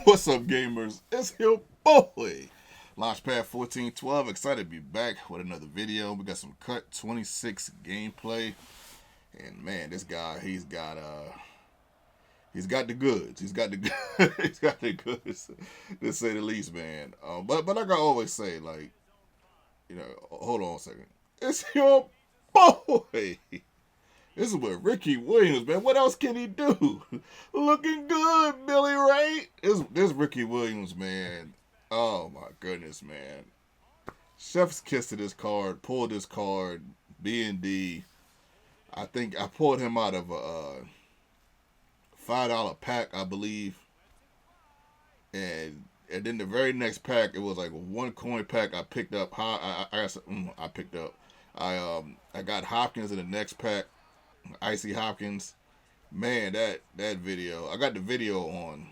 What's up, gamers? It's your boy, Launchpad 1412. Excited to be back with another video. We got some CUT26 gameplay, and man, this guy, he's got the goods. He's got the he's got the goods, to say the least, man. But like I always say, like, hold on a second. It's your boy. This is with Ricky Williams, man. What else can he do? Looking good, Billy Ray. This Ricky Williams, man. Oh my goodness, man. Chef's kiss to this card. Pulled this card. B&D. I think I pulled him out of a $5 pack, I believe. And then the very next pack, it was like a one coin pack. I picked up. I picked up. I got Hopkins in the next pack. Icy Hopkins, man, that video. I got the video on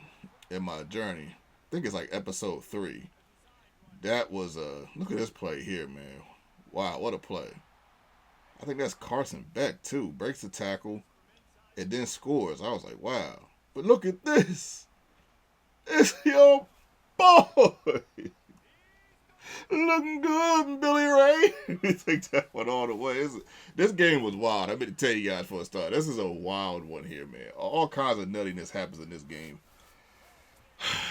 in my journey. I think it's like episode 3. That was look at this play here, man. Wow, what a play. I think that's Carson Beck too. Breaks the tackle and then scores. I was like, wow. But look at this. It's your boy. Looking good, Billy Ray. Take that one all the way. This game was wild. I'm going to tell you guys for a start. This is a wild one here, man. All kinds of nuttiness happens in this game.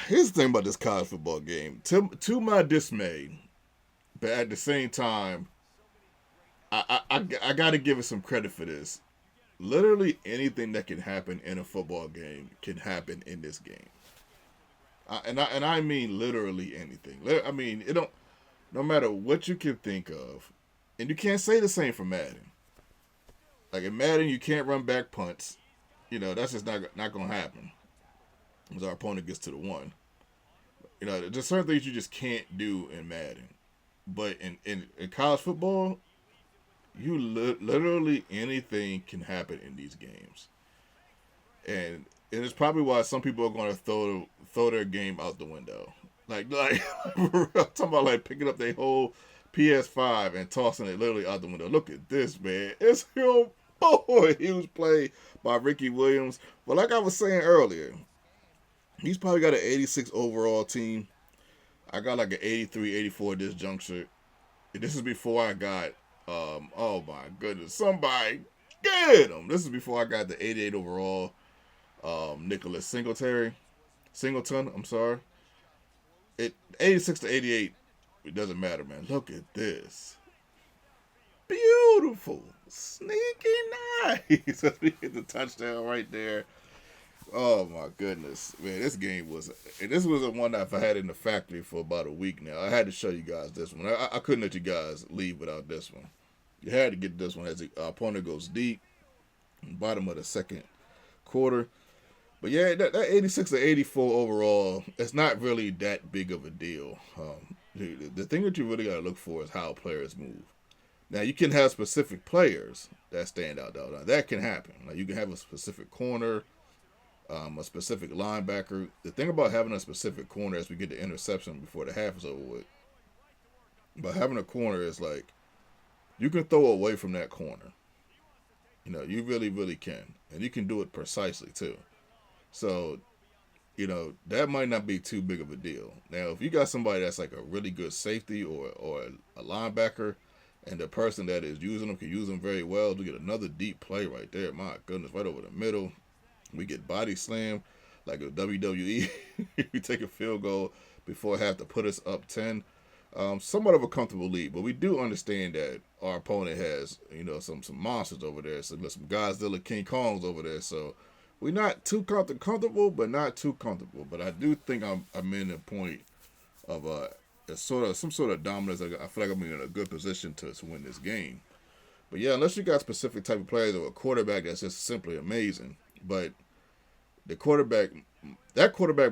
Here's the thing about this college football game. To my dismay, but at the same time, I got to give it some credit for this. Literally anything that can happen in a football game can happen in this game. And I mean literally anything. I mean, it don't. No matter what you can think of, and you can't say the same for Madden. Like in Madden, you can't run back punts. That's just not gonna happen. As our opponent gets to the one. There's certain things you just can't do in Madden. But in college football, you literally anything can happen in these games. And it's probably why some people are going to throw their game out the window. Like I'm talking about like picking up their whole PS5 and tossing it literally out the window. Look at this, man. It's your boy. Huge play by Ricky Williams. But like I was saying earlier, he's probably got an 86 overall team. I got like an 83, 84 at this juncture. This is before I got, oh my goodness, somebody get him. This is before I got the 88 overall Nicholas Singleton, I'm sorry. 86 to 88, it doesn't matter, man. Look at this. Beautiful. Sneaky nice. We hit the touchdown right there. Oh, my goodness. Man, this was a one that I've had in the factory for about a week now. I had to show you guys this one. I couldn't let you guys leave without this one. You had to get this one as the opponent goes deep. Bottom of the second quarter. But yeah, that 86 to 84 overall, it's not really that big of a deal. The thing that you really got to look for is how players move. Now, you can have specific players that stand out, though. Now, that can happen. Like, you can have a specific corner, a specific linebacker. The thing about having a specific corner is we get the interception before the half is over with. But having a corner is like, you can throw away from that corner. You really, really can. And you can do it precisely, too. So, that might not be too big of a deal. Now, if you got somebody that's like a really good safety or a linebacker, and the person that is using them can use them very well, to get another deep play right there. My goodness, right over the middle. We get body slam like a WWE. We take a field goal before half to put us up 10. Somewhat of a comfortable lead, but we do understand that our opponent has, some monsters over there. So there's some Godzilla King Kongs over there. So we're not too comfortable, but not too comfortable. But I do think I'm in a point of some sort of dominance. I feel like I'm in a good position to win this game. But yeah, unless you got specific type of players or a quarterback that's just simply amazing. But that quarterback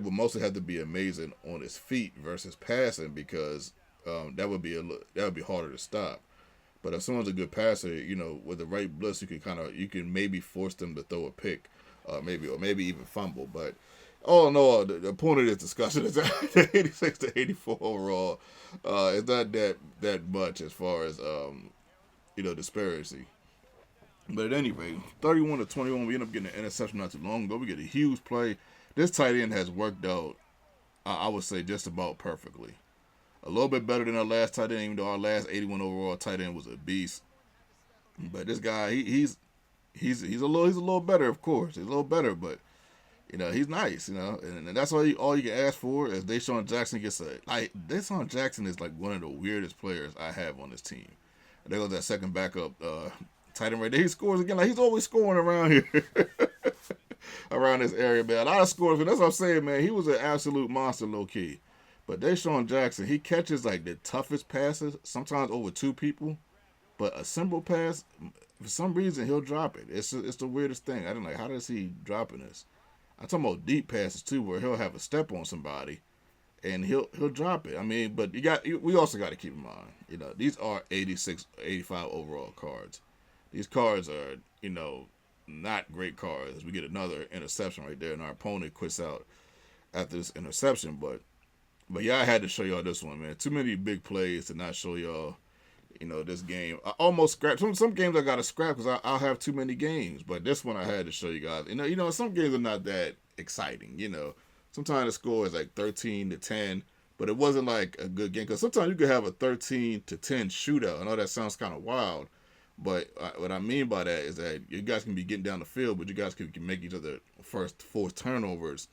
would mostly have to be amazing on his feet versus passing, because that would be harder to stop. But if someone's a good passer, with the right blitz, you can maybe force them to throw a pick. Maybe even fumble. But all in all, the point of this discussion is that 86 to 84 overall is not that much as far as disparity. But at any rate, 31 to 21, we end up getting an interception not too long ago. We get a huge play. This tight end has worked out I would say just about perfectly. A little bit better than our last tight end, even though our last 81 overall tight end was a beast. But this guy, he's a little better, of course. He's a little better, but he's nice, and that's all you can ask for is Deshaun Jackson gets Deshaun Jackson is like one of the weirdest players I have on this team. And there goes that second backup tight end right there. He scores again. Like he's always scoring around here. Around this area, man. A lot of scores, and that's what I'm saying, man. He was an absolute monster, low key. But Deshaun Jackson, he catches like the toughest passes, sometimes over two people. But a simple pass, for some reason, he'll drop it. It's the weirdest thing. I didn't like, how does he dropping this? I'm talking about deep passes too, where he'll have a step on somebody, and he'll drop it. I mean, but we also got to keep in mind, these are 86, 85 overall cards. These cards are, not great cards. We get another interception right there, and our opponent quits out after this interception. But yeah, I had to show y'all this one, man. Too many big plays to not show y'all. This game. I almost scrapped. Some games I got to scrap because I'll have too many games. But this one I had to show you guys. Some games are not that exciting. Sometimes the score is like 13-10, but it wasn't like a good game. Because sometimes you could have a 13-10 shootout. I know that sounds kind of wild, but what I mean by that is that you guys can be getting down the field, but you guys can make each other first force turnovers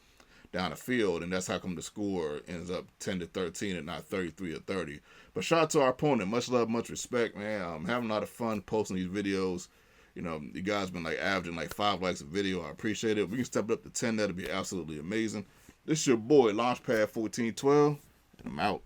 down the field, and that's how come the score ends up 10-13 and not 33-30. But shout out to our opponent. Much love, much respect, man. I'm having a lot of fun posting these videos. You guys been like averaging like 5 likes a video. I appreciate it. If we can step it up to 10, that'd be absolutely amazing. This is your boy, Launchpad 1412, and I'm out.